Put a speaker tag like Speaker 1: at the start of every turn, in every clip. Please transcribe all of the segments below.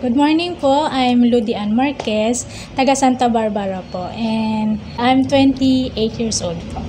Speaker 1: Good morning po, I'm Ludian Marquez, taga Santa Barbara po, and I'm 28 years old po.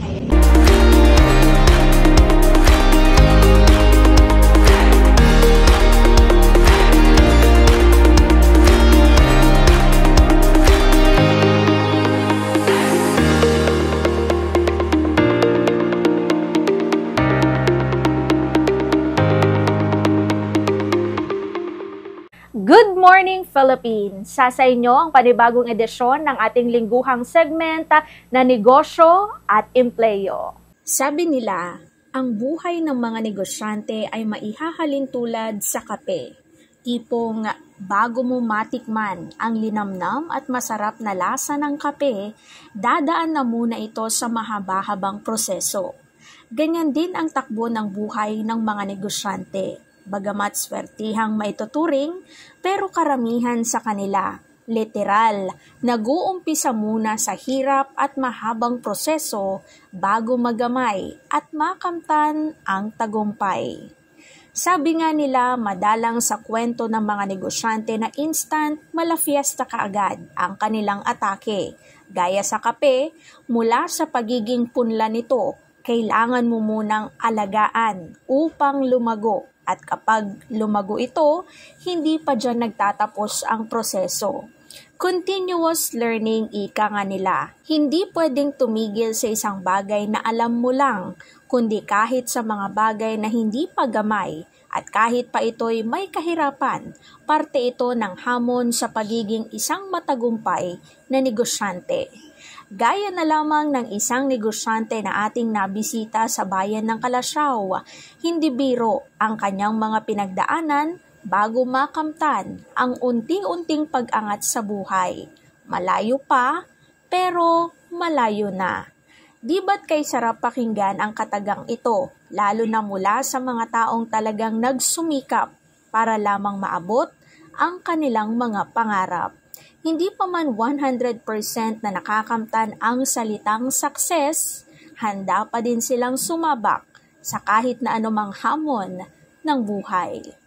Speaker 2: Good morning, Philippines! Sa inyo ang panibagong edisyon ng ating lingguhang segment na negosyo at empleyo. Sabi nila, ang buhay ng mga negosyante ay maihahalin tulad sa kape. Tipong bago mo matikman ang linamnam at masarap na lasa ng kape, dadaan na muna ito sa mahaba-habang proseso. Ganyan din ang takbo ng buhay ng mga negosyante. Bagamat swertihang maituturing, pero karamihan sa kanila, literal, nag-uumpisa muna sa hirap at mahabang proseso bago magamay at makamtan ang tagumpay. Sabi nga nila, madalang sa kwento ng mga negosyante na instant, malafiesta kaagad ang kanilang atake. Gaya sa kape, mula sa pagiging punla nito, kailangan mo munang alagaan upang lumago. At kapag lumago ito, hindi pa dyan nagtatapos ang proseso. Continuous learning ika nga nila. Hindi pwedeng tumigil sa isang bagay na alam mo lang, kundi kahit sa mga bagay na hindi pa gamay at kahit pa ito'y may kahirapan, parte ito ng hamon sa pagiging isang matagumpay na negosyante. Gaya na lamang ng isang negosyante na ating nabisita sa bayan ng Kalasyaw, hindi biro ang kanyang mga pinagdaanan bago makamtan ang unti-unting pag-angat sa buhay. Malayo pa, pero malayo na. Di ba't kay sarap pakinggan ang katagang ito, lalo na mula sa mga taong talagang nagsumikap para lamang maabot ang kanilang mga pangarap. Hindi pa man 100% na nakakamtan ang salitang success, handa pa din silang sumabak sa kahit na anumang hamon ng buhay.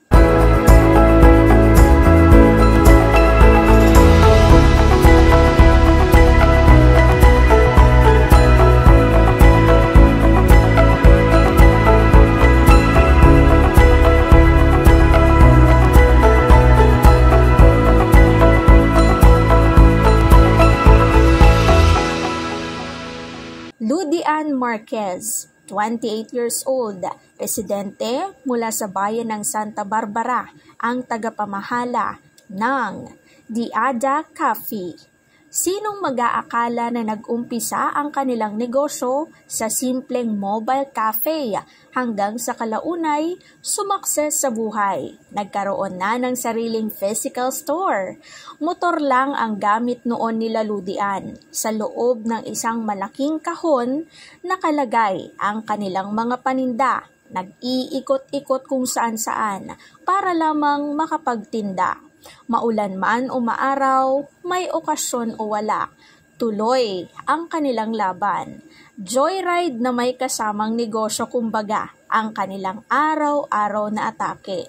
Speaker 2: Ludian Marquez, 28 years old, residente mula sa bayan ng Santa Barbara, ang tagapamahala ng Diada Cafe. Sinong mag-aakala na nag-umpisa ang kanilang negosyo sa simpleng mobile cafe hanggang sa kalaunay sumakses sa buhay. Nagkaroon na ng sariling physical store. Motor lang ang gamit noon nila Ludian. Sa loob ng isang malaking kahon, nakalagay ang kanilang mga paninda. Nag-iikot-ikot kung saan-saan para lamang makapagtinda. Maulan man o maaraw, may okasyon o wala, tuloy ang kanilang laban. Joyride na may kasamang negosyo kumbaga ang kanilang araw-araw na atake.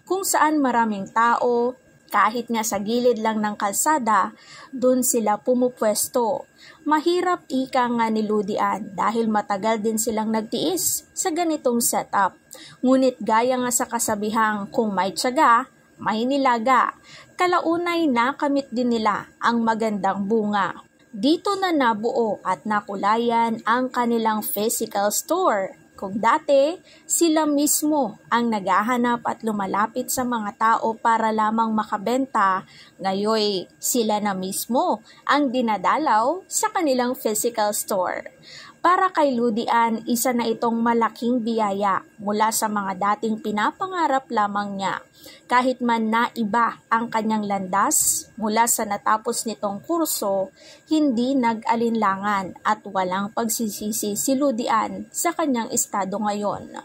Speaker 2: Kung saan maraming tao, kahit nga sa gilid lang ng kalsada, dun sila pumupwesto. Mahirap ika nga ni Ludian dahil matagal din silang nagtiis sa ganitong setup. Ngunit gaya nga sa kasabihang kung may tiyaga, may nilaga. Kalaunay nakamit din nila ang magandang bunga. Dito na nabuo at nakulayan ang kanilang physical store. Kung dati, sila mismo ang naghahanap at lumalapit sa mga tao para lamang makabenta, ngayon sila na mismo ang dinadalaw sa kanilang physical store. Para kay Ludian, isa na itong malaking biyaya mula sa mga dating pinapangarap lamang niya. Kahit man naiba ang kanyang landas mula sa natapos nitong kurso, hindi nag-alinlangan at walang pagsisisi si Ludian sa kanyang estado ngayon.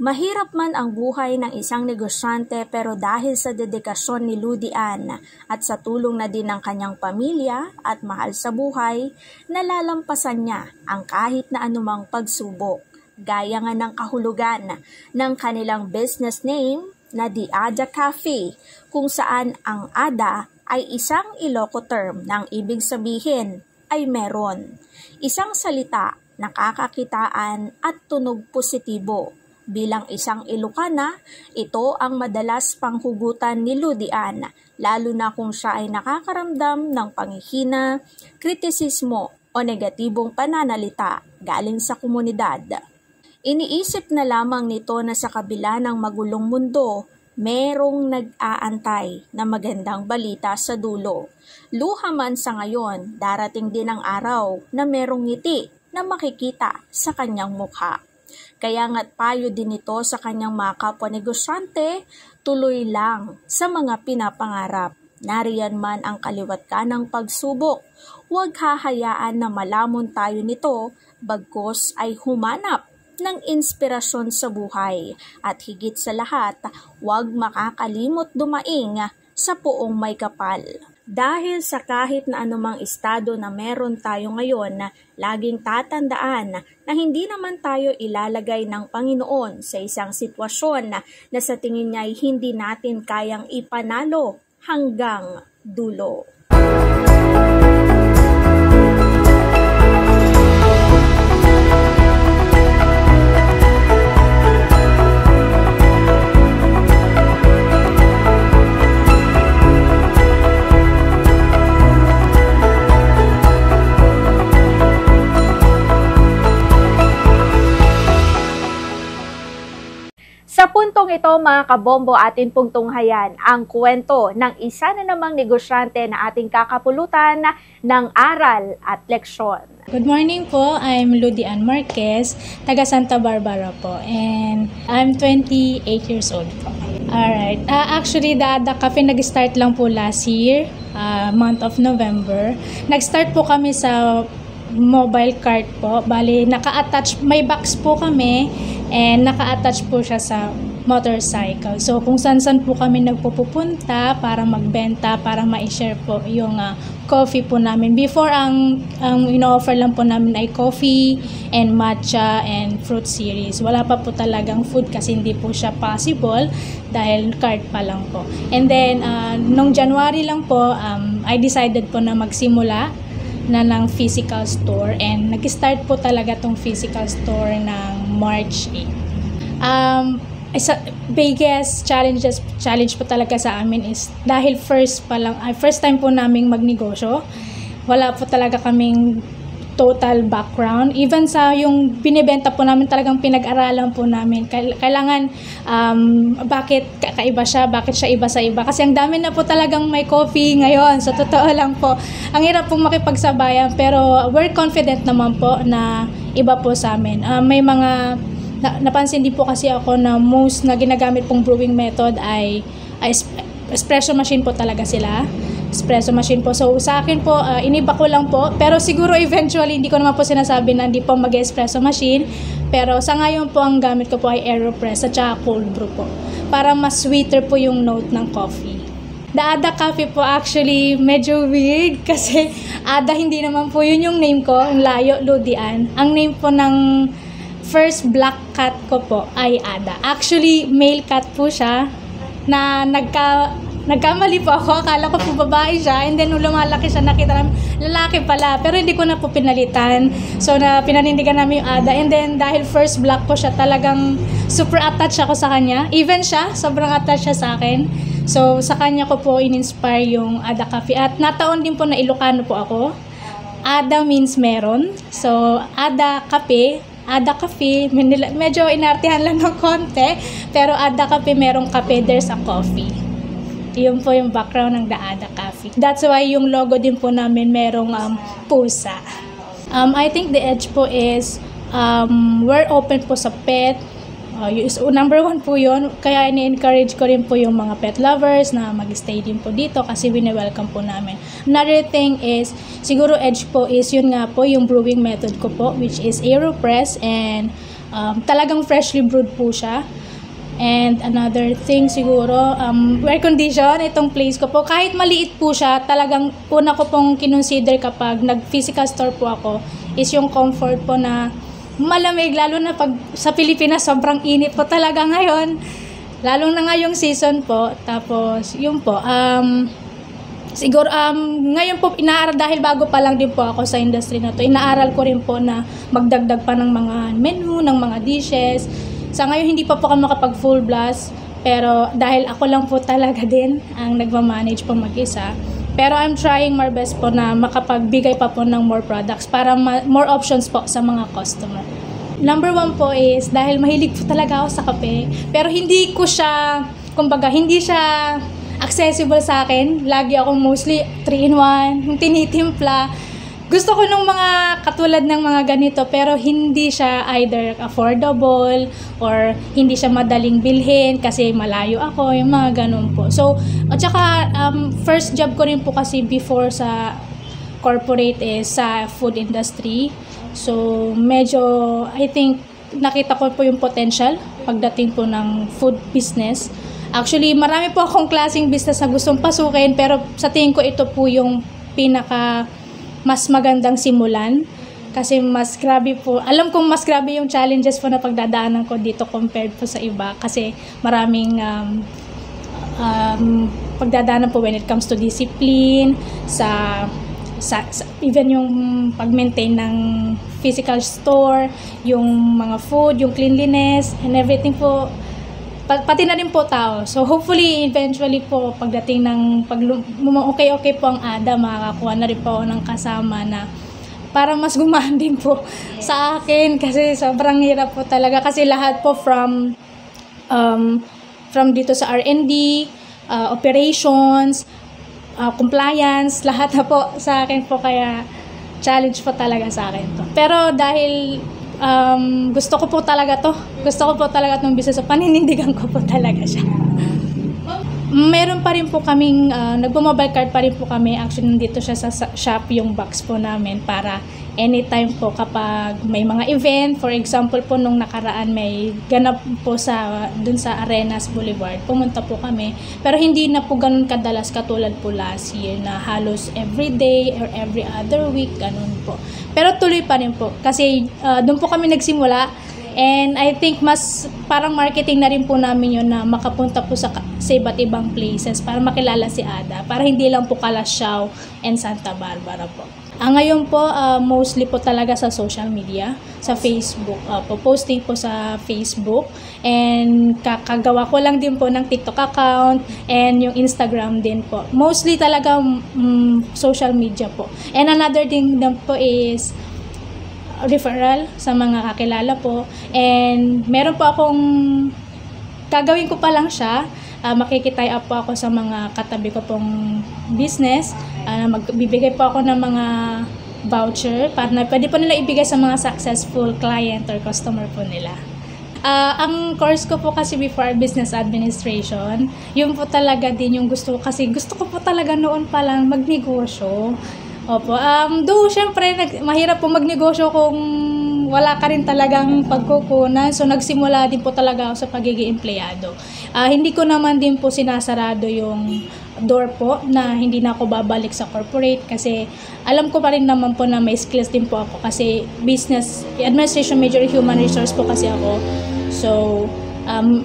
Speaker 2: Mahirap man ang buhay ng isang negosyante pero dahil sa dedikasyon ni Ludy Ann at sa tulong na din ng kanyang pamilya at mahal sa buhay, nalalampasan niya ang kahit na anumang pagsubok. Gaya nga ng kahulugan ng kanilang business name na The Ada Cafe, kung saan ang Ada ay isang Ilocos term ng ibig sabihin ay meron. Isang salita, nakakakitaan at tunog positibo. Bilang isang Ilocana, ito ang madalas panghugutan ni Ludy Ann, lalo na kung siya ay nakakaramdam ng panghihina, kritisismo o negatibong pananalita galing sa komunidad. Iniisip na lamang nito na sa kabila ng magulong mundo, merong nag-aantay na magandang balita sa dulo. Luha man sa ngayon, darating din ang araw na merong ngiti na makikita sa kanyang mukha. Kaya nga't payo din ito sa kanyang mga kapwa negosyante, tuloy lang sa mga pinapangarap. Nariyan man ang kaliwat ka ng pagsubok, huwag hahayaan na malamon tayo nito, bagkus ay humanap ng inspirasyon sa buhay. At higit sa lahat, huwag makakalimot dumaing sa poong may kapal. Dahil sa kahit na anumang estado na meron tayo ngayon, laging tatandaan na hindi naman tayo ilalagay ng Panginoon sa isang sitwasyon na sa tingin niya ay hindi natin kayang ipanalo hanggang dulo. Sa puntong ito mga kabombo, atin pong tunghayan ang kwento ng isa na namang negosyante na ating kakapulutan ng aral at leksyon.
Speaker 1: Good morning po, I'm Ludy Ann Marquez, taga Santa Barbara po, and I'm 28 years old po. Alright, actually the Ada Cafe nag-start lang po last year, month of November. Nag-start po kami sa mobile cart po, bali naka-attach, may box po kami and naka-attach po siya sa motorcycle. So kung saan-saan po kami nagpupunta para magbenta, para ma-share po yung coffee po namin. Before ang ino-offer lang po namin ay coffee and matcha and fruit series. Wala pa po talagang food kasi hindi po siya possible dahil cart pa lang po. And then nung January lang po, I decided po na magsimula na ng physical store and nag-start po talaga tong physical store ng March 8. Biggest challenge po talaga sa amin is dahil first time po naming magnegosyo, wala po talaga kaming total background. Even sa yung binibenta po namin, talagang pinag-aralan po namin. Kailangan, bakit kakaiba siya, bakit siya iba sa iba. Kasi ang dami na po talagang may coffee ngayon. So, totoo lang po. Ang hirap pong makipagsabayan. Pero, we're confident naman po na iba po sa amin. May mga, napansin din po kasi ako na most na ginagamit pong brewing method ay espresso machine po talaga sila. Espresso machine po. So, sa akin po, iniba ko lang po. Pero siguro eventually, hindi ko naman po sinasabi na hindi po mag-espresso machine. Pero sa ngayon po, ang gamit ko po ay AeroPress at saka cold brew po. Para mas sweeter po yung note ng coffee. The Ada Cafe po actually medyo weird kasi Ada hindi naman po yun yung name ko. Yung layo, Ludy Ann. Ang name po ng first black cat ko po ay Ada. Actually, male cat po siya na nagkamali po ako, akala ko po babae siya, and then nung lumalaki siya, nakita namin, lalaki pala, pero hindi ko na po pinalitan. So, pinanindigan namin yung Ada, and then dahil first black po siya, talagang super attached ako sa kanya. Even siya, sobrang attached siya sa akin. So, sa kanya ko po in-inspire yung Ada Cafe. At nataon din po na Ilocano po ako. Ada means meron. So, Ada Cafe, medyo inartihan lang ng konti, pero Ada Cafe, merong kape, there's a coffee. Yun po yung background ng The Ada Cafe. That's why yung logo din po namin merong pusa. I think the edge po is we're open po sa pet. Number 1 po yun. Kaya ini-encourage ko rin po yung mga pet lovers na mag-stay din po dito kasi wini-welcome po namin. Another thing is, siguro edge po is yun nga po yung brewing method ko po, which is AeroPress and Talagang freshly brewed po siya. And another thing siguro, air condition, itong place ko po. Kahit maliit po siya, talagang una ko pong kinonsider kapag nag-physical store po ako is yung comfort po na malamig, lalo na pag sa Pilipinas sobrang init po talaga ngayon. Lalo na ngayong season po. Tapos, yun po, siguro, ngayon po, inaaral dahil bago pa lang din po ako sa industry na to, inaaral ko rin po na magdagdag pa ng mga menu, ng mga dishes. Sa ngayon, hindi pa po kami makapag full blast, pero dahil ako lang po talaga din ang nagmamanage po mag-isa. Pero I'm trying my best po na makapagbigay pa po ng more products para more options po sa mga customer. Number 1 po is dahil mahilig po talaga ako sa kape, pero hindi ko siya, kumbaga, hindi siya accessible sa akin. Lagi ako mostly 3-in-1, yung tinitimpla. Gusto ko nung mga katulad ng mga ganito, pero hindi siya either affordable or hindi siya madaling bilhin kasi malayo ako, yung mga ganun po. So, at saka first job ko rin po kasi before sa corporate is sa food industry. So, medyo, I think, nakita ko po yung potential pagdating po ng food business. Actually, marami po akong klaseng business na gustong pasukin, pero sa tingin ko ito po yung pinaka mas magandang simulan. Kasi mas grabe po, alam kong mas grabe yung challenges po na pagdadaanan ko dito compared po sa iba. Kasi maraming pagdadaanan po when it comes to discipline, sa even yung pag-maintain ng physical store, yung mga food, yung cleanliness, and everything po, pati na rin po tao. So hopefully, eventually po, pagdating ng okay po ang ADA, makakakuha na rin po ako ng kasama na parang mas gumaan din po sa akin kasi sobrang hirap po talaga. Kasi lahat po from dito sa R&D, operations, compliance, lahat na po sa akin po, kaya challenge po talaga sa akin to. Pero dahil gusto ko po talaga itong business, so paninindigan ko po talaga siya. Meron pa rin po kaming, nagpo-mobile card pa rin po kami. Actually, nandito siya sa shop yung box po namin para anytime po kapag may mga event. For example po, nung nakaraan may ganap po dun sa Arenas Boulevard. Pumunta po kami. Pero hindi na po ganun kadalas katulad po last year na halos every day or every other week, ganun po. Pero tuloy pa rin po. Kasi dun po kami nagsimula. And I think mas parang marketing na rin po namin yun na makapunta po sa iba't ibang places para makilala si Ada. Para hindi lang po Kalasyaw and Santa Barbara po. Ngayon po, mostly po talaga sa social media, sa Facebook. Posting po sa Facebook. And kakagawa ko lang din po ng TikTok account and yung Instagram din po. Mostly talaga social media po. And another thing din po is referral sa mga kakilala po. And meron po akong gagawin ko pa lang siya. Makikitay up po ako sa mga katabi ko pong business. Magbibigay po ako ng mga voucher para na pwede po nila ibigay sa mga successful client or customer po nila. Ang course ko po kasi before business administration, yun po talaga din yung gusto ko, kasi gusto ko po talaga noon pa lang magnegosyo. Opo. Though, syempre, mahirap po magnegosyo kung wala ka rin talagang pagkukunan. So, nagsimula din po talaga ako sa pagiging empleyado. Hindi ko naman din po sinasarado yung door po na hindi na ako babalik sa corporate kasi alam ko pa rin naman po na may skills din po ako kasi business administration major human resource po kasi ako. So,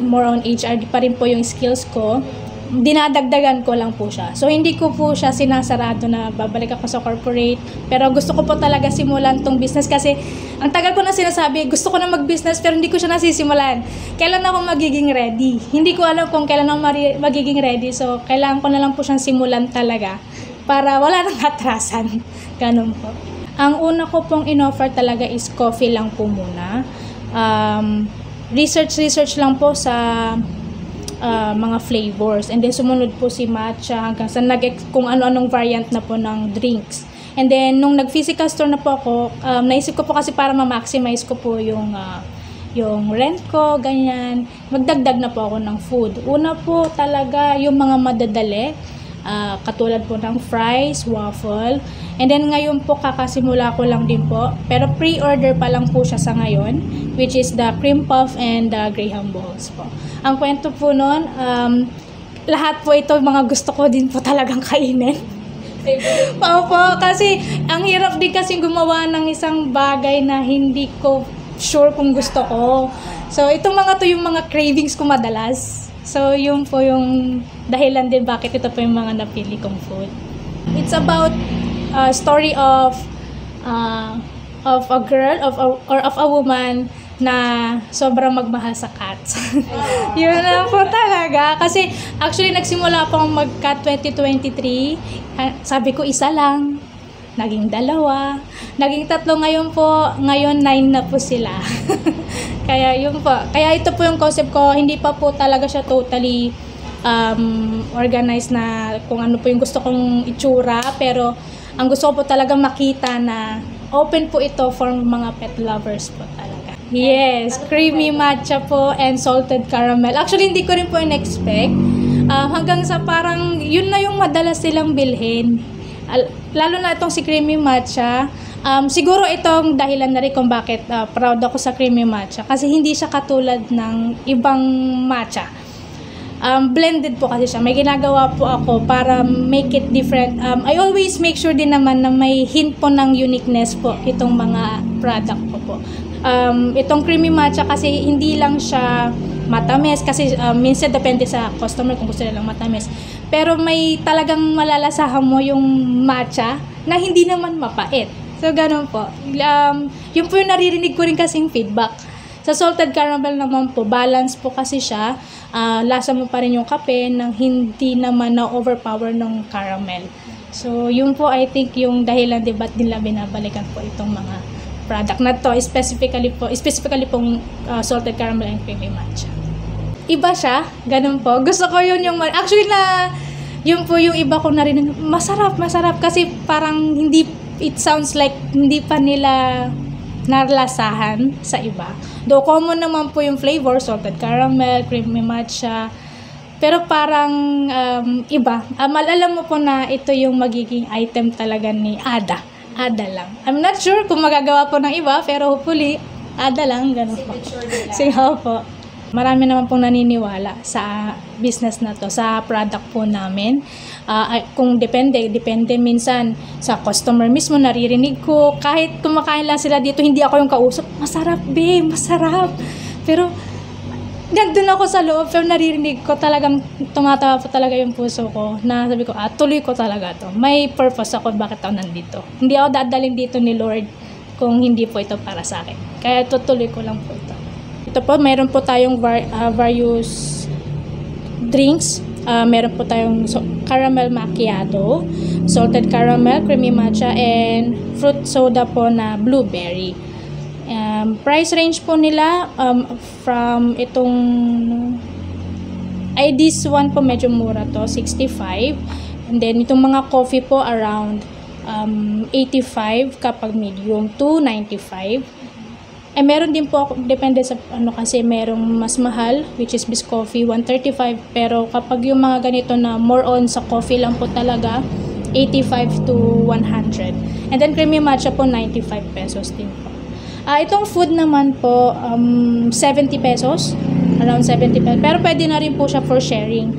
Speaker 1: more on HR pa rin po yung skills ko. Dinadagdagan ko lang po siya. So, hindi ko po siya sinasarado na babalik ako sa corporate. Pero gusto ko po talaga simulan tong business kasi ang tagal ko na sinasabi, gusto ko na mag-business pero hindi ko siya nasisimulan. Kailan ako magiging ready? Hindi ko alam kung kailan ako magiging ready. So, kailangan ko na lang po siyang simulan talaga para wala nang atrasan. Ganun po. Ang una ko pong in-offer talaga is coffee lang po muna. Research lang po sa mga flavors, and then sumunod po si matcha hanggang sa kung ano-anong variant na po ng drinks. And then nung nag-physical store na po ako, naisip ko po kasi para ma-maximize ko po yung rent ko, ganyan, magdagdag na po ako ng food. Una po talaga yung mga madadali, Katulad po ng fries, waffle. And then ngayon po kakasimula ko lang din po. Pero pre-order pa lang po siya sa ngayon, which is the cream puff and the graham balls po. Ang kwento po nun, lahat po ito mga gusto ko din po talagang kainin. Opo, kasi ang hirap din kasi gumawa ng isang bagay na hindi ko sure kung gusto ko. So itong mga to yung mga cravings ko madalas. So yun po yung dahilan din bakit ito po yung mga napili kong food. It's about a story of a girl or of a woman na sobrang magmahal sa cats. Yun na po talaga. Kasi actually nagsimula po akong mag-cat 2023. Sabi ko isa lang. Naging 2. Naging 3 ngayon po. Ngayon 9 na po sila. Kaya yun po. Kaya ito po yung concept ko. Hindi pa po talaga siya totally organized na kung ano po yung gusto kong itsura. Pero ang gusto ko po talaga makita na open po ito for mga pet lovers po talaga. Yes, creamy matcha po and salted caramel. Actually, hindi ko rin po in-expect. Hanggang sa parang, yun na yung madalas silang bilhin. Lalo na itong si creamy matcha. Siguro itong dahilan na rin kung bakit proud ako sa creamy matcha. Kasi hindi siya katulad ng ibang matcha. Blended po kasi siya. May ginagawa po ako para make it different. I always make sure din naman na may hint po ng uniqueness po itong mga product ko po. Itong creamy matcha kasi hindi lang siya matamis kasi minsan depende sa customer kung gusto nilang matamis. Pero may talagang malalasahan mo yung matcha na hindi naman mapait. So ganun po. Yun po yung naririnig ko rin kasing feedback. Sa salted caramel naman po, balance po kasi siya. Lasa mo pa rin yung kape nang hindi naman na-overpower ng caramel. So yun po I think yung dahilan di ba't nila binabalikan po itong mga product na to, specifically pong salted caramel and creamy matcha. Iba siya, ganun po. Gusto ko yun yung, actually na, yun po yung iba ko narinig, masarap kasi parang hindi, it sounds like hindi pa nila nalasahan sa iba. Though common naman po yung flavor, salted caramel, creamy matcha, pero parang iba. Alam mo po na ito yung magiging item talaga ni Ada. Ada lang. I'm not sure kung magagawa po ng iba, pero hopefully, Ada lang, ganun po. Sige po. Marami naman pong naniniwala sa business na to, sa product po namin. Kung depende minsan sa customer mismo, naririnig ko, kahit kumakain lang sila dito, hindi ako yung kausap, masarap be, masarap. Pero, nandun ako sa loob, pero naririnig ko talagang tumatawa po talaga yung puso ko na sabi ko, tuloy ko talaga to. May purpose ako bakit ako nandito. Hindi ako dadaling dito ni Lord kung hindi po ito para sa akin. Kaya tutuloy ko lang po ito. Ito po, mayroon po tayong various drinks. Meron po tayong caramel macchiato, salted caramel, creamy matcha, and fruit soda po na blueberry. Price range po nila from itong this one po medyo mura to, 65. And then itong mga coffee po around 85 kapag medium to 95. Meron din po depende sa kasi merong mas mahal which is Biscoffee 135, pero kapag yung mga ganito na more on sa coffee lang po talaga 85 to 100. And then creamy matcha po 95 pesos din po. Itong food naman po, 70 pesos. Around 70 pesos. Pero pwede na rin po siya for sharing.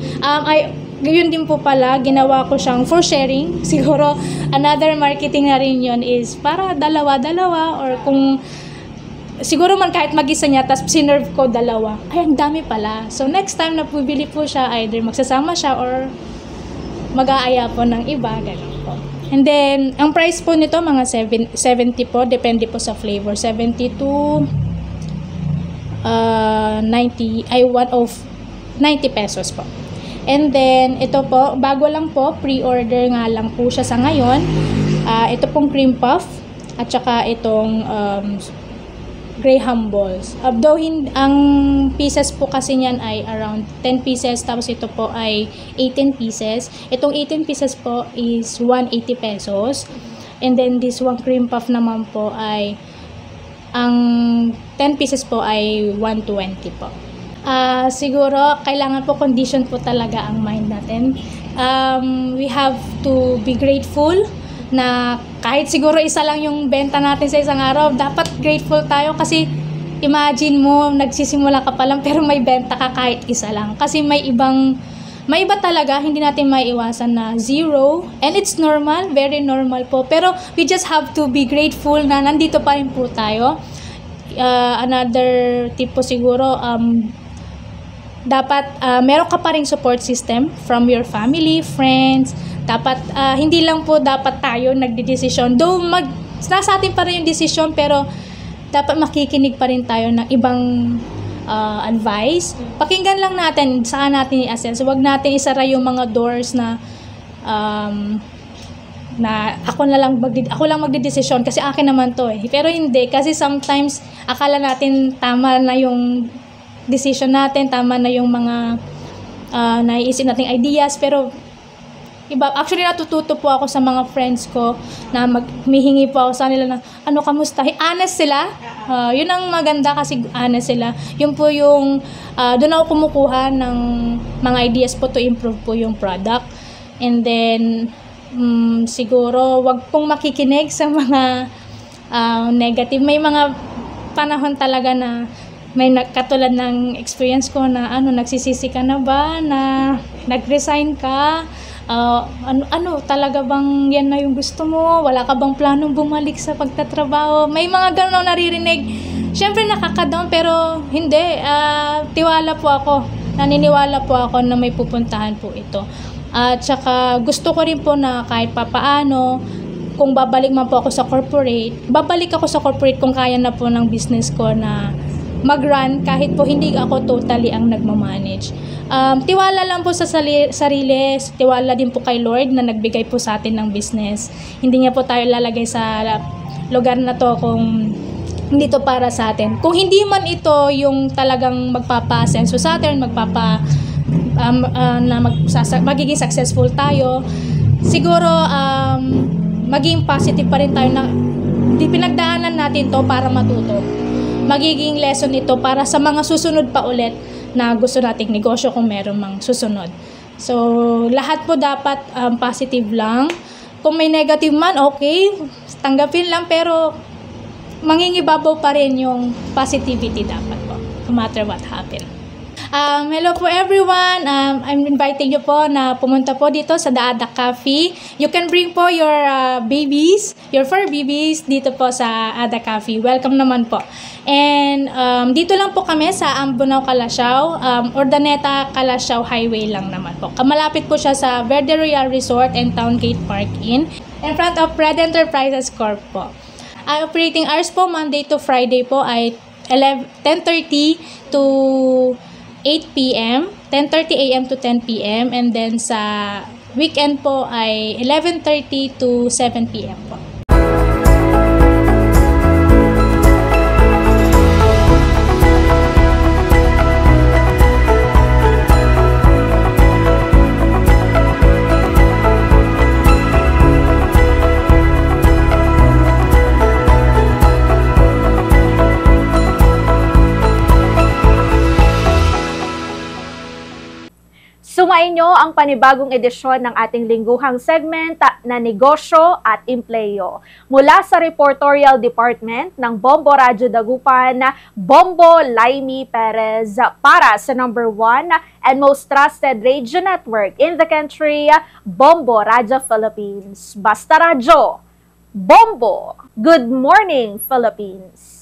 Speaker 1: Yun din po pala, ginawa ko siyang for sharing. Siguro, another marketing na rin yun is para dalawa-dalawa or kung siguro man kahit mag-isa niya, tapos sinerve ko 2. Ay, ang dami pala. So, next time na bibili po siya, either magsasama siya or mag-aaya po ng iba. Ganun po. And then, ang price po nito, mga 70 po. Depende po sa flavor. 70 to 90 pesos po. And then, ito po, bago lang po, pre-order nga lang po siya sa ngayon. Ito pong cream puff at saka itong graham balls. Though ang pieces po kasi niyan ay around 10 pieces, tapos ito po ay 18 pieces. Itong 18 pieces po is 180 pesos. And then this one cream puff naman po ay ang 10 pieces po ay 120 po. Siguro kailangan po condition po talaga ang mind natin. we have to be grateful na kahit siguro isa lang yung benta natin sa isang araw, dapat grateful tayo kasi imagine mo, nagsisimula ka pa lang pero may benta ka kahit isa lang. Kasi may iba talaga, hindi natin maiiwasan na zero. And it's normal, very normal po. Pero we just have to be grateful na nandito pa rin po tayo. Another tip po siguro, dapat meron ka pa ring support system from your family, friends. Dapat hindi lang po dapat tayo nagdedesisyon. Though nasa atin pa rin yung desisyon, pero dapat makikinig pa rin tayo ng ibang advice. Pakinggan lang natin, saan natin i-assess. Huwag natin isara yung mga doors na ako lang magdedesisyon kasi akin naman to eh. Pero hindi, kasi sometimes akala natin tama na yung decision natin, tama na yung mga naiisip nating ideas, pero iba, actually natututo po ako sa mga friends ko na humihingi po ako sa nila na kamusta? Honest sila. Yun ang maganda kasi honest sila. Yun po yung doon ako kumukuha ng mga ideas po to improve po yung product. And then siguro wag pong makikinig sa mga negative. May mga panahon talaga na may katulad ng experience ko na nagsisisi ka na ba na nag-resign ka? Talaga bang yan na yung gusto mo? Wala ka bang planong bumalik sa pagtatrabaho? May mga ganun naririnig. Siyempre nakaka-down pero hindi. Tiwala po ako. Naniniwala po ako na may pupuntahan po ito. At saka gusto ko rin po na kahit papaano, kung babalik man po ako sa corporate, babalik ako sa corporate kung kaya na po ng business ko na mag-run kahit po hindi ako totally ang nagmamanage. Tiwala lang po sa sarili, tiwala din po kay Lord na nagbigay po sa atin ng business. Hindi niya po tayo lalagay sa lugar na to kung hindi to para sa atin. Kung hindi man ito yung talagang magpapa-asenso sa atin, magiging successful tayo, siguro maging positive pa rin tayo na pinagdaanan natin to para matuto. Magiging lesson ito para sa mga susunod pa ulit na gusto nating negosyo kung meron mang susunod. So, lahat po dapat positive lang. Kung may negative man, okay, tanggapin lang, pero mangingibabaw pa rin yung positivity dapat po, no matter what happen. Hello po everyone. I'm inviting you po na pumunta po dito sa The Ada Cafe. You can bring po your babies, your fur babies dito po sa Ada Cafe. Welcome naman po. And dito lang po kami sa Ambunao, Calasiao, Urdaneta, Calasiao Highway lang naman po. Malapit po siya sa Verde Royal Resort and Town Gate Park Inn, in front of Red Enterprises Corp po. Operating hours po Monday to Friday po ay 10:30 to 8 p.m., 10:30 a.m. to 10 p.m. and then sa weekend po ay 11:30 to 7 p.m. po.
Speaker 2: Sumayin nyo ang panibagong edisyon ng ating lingguhang segment na Negosyo at Empleyo. Mula sa Reportorial Department ng Bombo Radyo Dagupan, Bombo Laimi Perez para sa number 1 and most trusted radio network in the country, Bombo Radyo Philippines. Basta Radyo, Bombo! Good morning, Philippines!